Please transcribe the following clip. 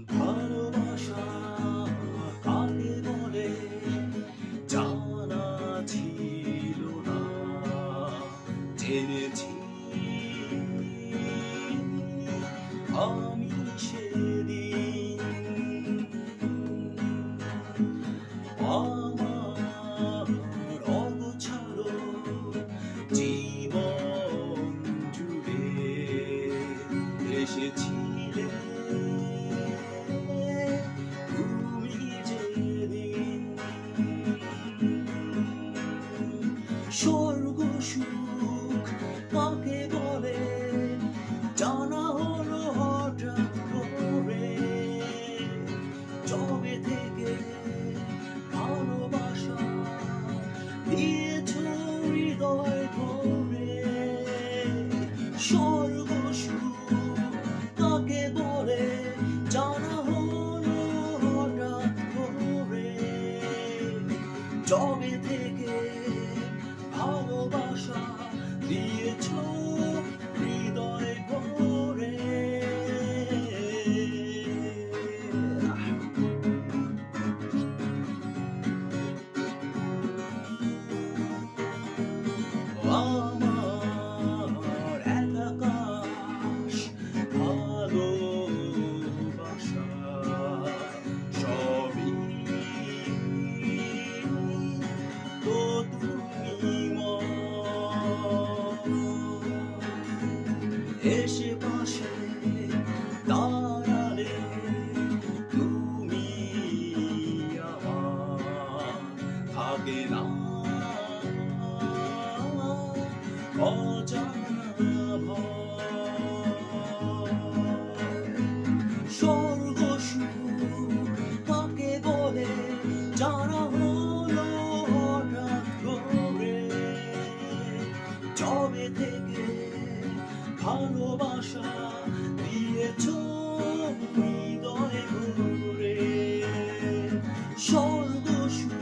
ভালোবাসা কাকে বলে জানা ছিল না, জেনেছি আমি সেদিন। আমার অগোছালো জীবন জুড়ে এসেছিলে তুমি যেদিন। স্বর্গ সুখ কাকে বলে জানা হলো হঠাৎ করে, জবে থেকে ভালোবাসা দিয়েছ হৃদয় ভরে। স্বর্গ সুখ কাকে বলে জানা হলো হঠাৎ করে, জবে থেকে ভালোবাসা দিয়েছ হৃদয় ভরে। আমার এক আকাশ ভালোবাসা সবই তো তুমি এসে পাশে দাঁড়ালে তুমি আমার থাকে না অজানা ভয়। স্বর্গ সুখ কাকে বলে জানা হলো হঠাৎ করে, জবে থেকে ভালোবাসা দিয়েছ হৃদয় ভরে। স্বর্গ সুখ